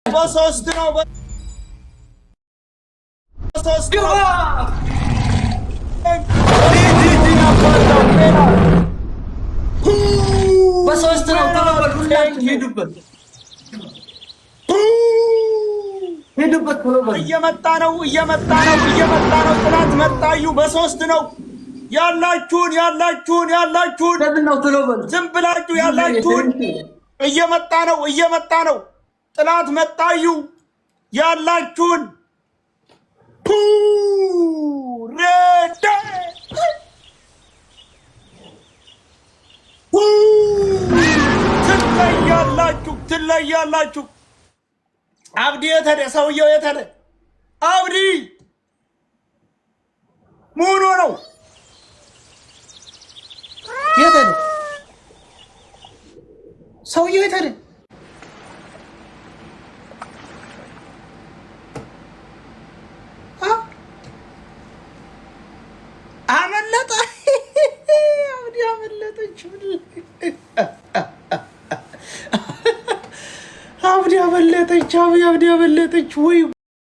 በሶስት ነው በሶስት ነው በሶስት ነው ሄዱበት እየመጣ ነው ጥላት መጣዩ በሶስት ነው ያላችሁን ዝም ብላችሁ ያላችሁን እየመጣ ነው ጥላት መጣዩ ያላችሁን ሬደ ትለያላችሁ አብዲ የተደ ሰውየው የተደ አብዲ ሙሉ ነው የተደ ሰውየው የተደ አመለጠ አብዲ አመለጠች አብዲ አመለጠች ወይ